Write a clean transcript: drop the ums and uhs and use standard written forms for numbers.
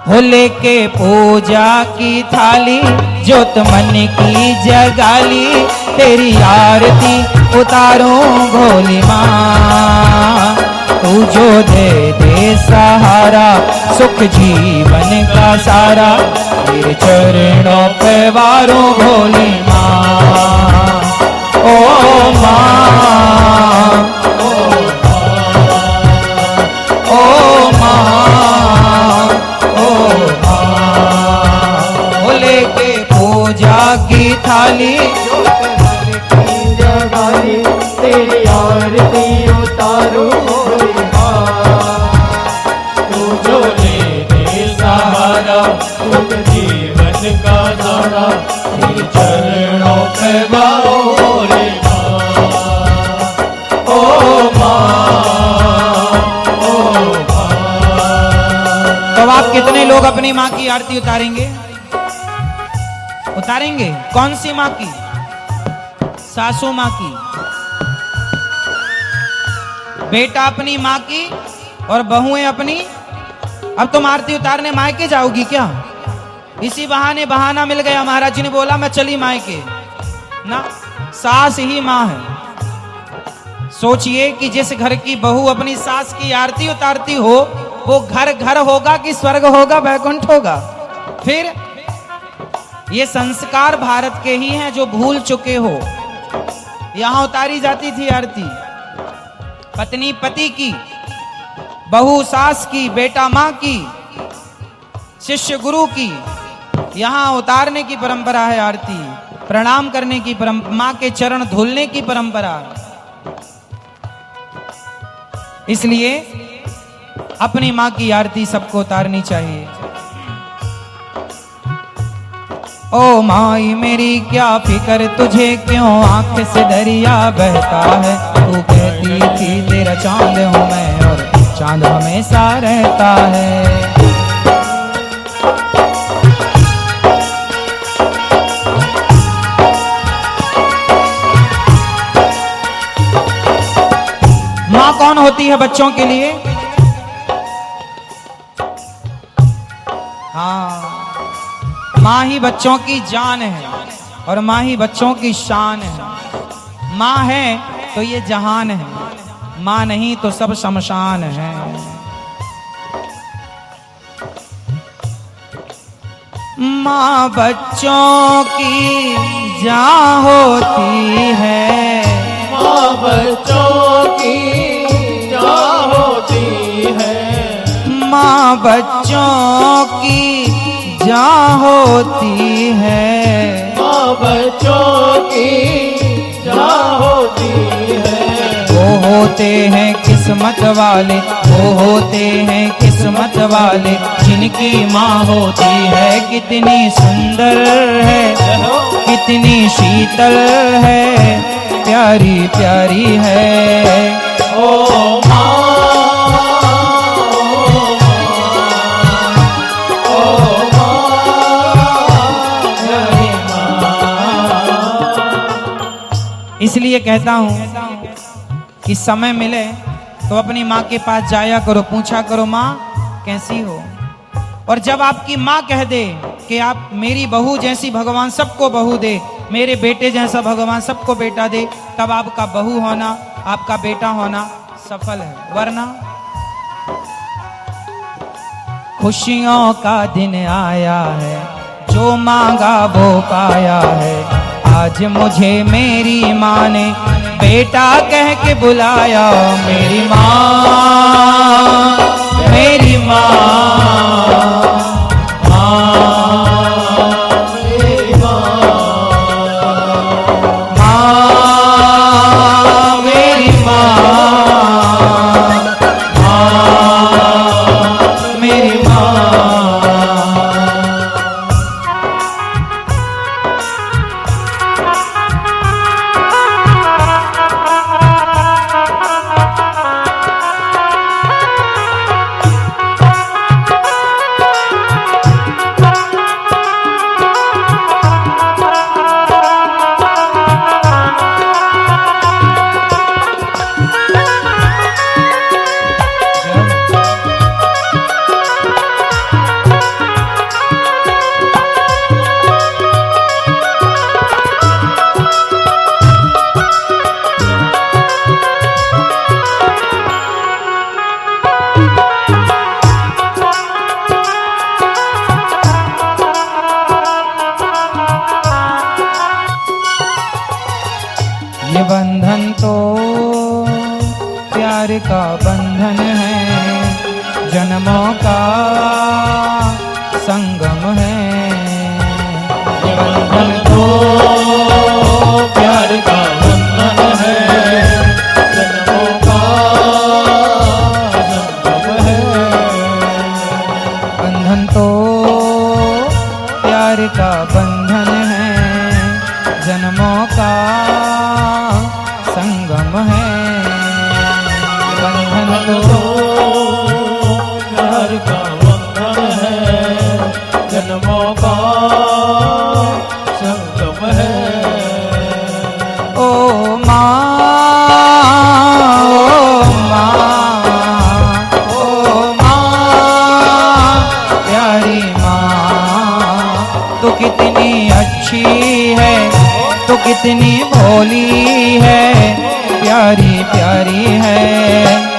हो लेके पूजा की थाली ज्योत मन की जगाली, तेरी आरती उतारूं भोली माँ। तू जो दे दे सहारा सुख जीवन का सारा, तेरे चरणों पे वारूं भोली माँ। ओ माँ, ओ माँ, ओ माँ। लेके पूजा की थाली जगाली, तेरी आरती उतारूं भोली माँ। तू जो दे दे सहारा सुख जीवन का सारा, तेरे चरणों पे वारूं भोली माँ। ओ माँ, ओ माँ। तो आप कितने लोग अपनी माँ की आरती उतारेंगे? उतारेंगे? कौन सी माँ की? सासू माँ की। बेटा अपनी माँ की और बहुएं अपनी। अब तुम आरती उतारने मायके जाओगी क्या? इसी बहाने बहाना मिल गया, महाराज जी ने बोला मैं चली मायके ना। सास ही माँ है। सोचिए कि जिस घर की बहू अपनी सास की आरती उतारती हो, वो घर घर होगा कि स्वर्ग होगा, वैकुंठ होगा? फिर ये संस्कार भारत के ही हैं जो भूल चुके हो। यहां उतारी जाती थी आरती, पत्नी पति की, बहू सास की, बेटा मां की, शिष्य गुरु की। यहां उतारने की परंपरा है आरती, प्रणाम करने की परंपरा, मां के चरण धुलने की परंपरा। इसलिए अपनी मां की आरती सबको उतारनी चाहिए। ओ माई मेरी क्या फिकर तुझे क्यों आंख से दरिया बहता है। तू कहती थी तेरा चांद हूं मैं और चांद हमेशा रहता है। माँ कौन होती है बच्चों के लिए? हाँ, माँ ही बच्चों की जान है और माँ ही बच्चों की शान है। माँ है तो ये जहान है, माँ नहीं तो सब शमशान है। माँ बच्चों की जान होती है, माँ बच्चों की जान होती है। माँ बच्चों की जान होती है। माँ बच्चों की जान होती है। वो होते हैं किस्मत वाले, वो होते हैं किस्मत वाले, जिनकी माँ होती है। कितनी सुंदर है, कितनी शीतल है, प्यारी प्यारी है। ओ माँ, ओ माँ, प्यारी माँ। इसलिए कहता हूँ कि समय मिले तो अपनी माँ के पास जाया करो, पूछा करो माँ कैसी हो। और जब आपकी माँ कह दे कि आप मेरी बहू जैसी भगवान सबको बहू दे, मेरे बेटे जैसा भगवान सबको बेटा दे, तब आपका बहू होना, आपका बेटा होना सफल है। वरना खुशियों का दिन आया है, जो मांगा वो पाया है। आज मुझे मेरी माँ ने बेटा कह के बुलाया। मेरी माँ, मेरी माँ, माँ, मेरी माँ, माँ, मेरी माँ, माँ, मेरी माँ। का संगम है। बंधन तो प्यार का बंधन है, जन्मों का संगम है। बंधन तो प्यार का बंधन है, जन्मों का संगम है। बंधन तो प्यार का बंधन है, जन्मों का संगम है। ओ माँ, ओ माँ, प्यारी माँ, तू कितनी अच्छी है, तू कितनी भोली है, प्यारी प्यारी है।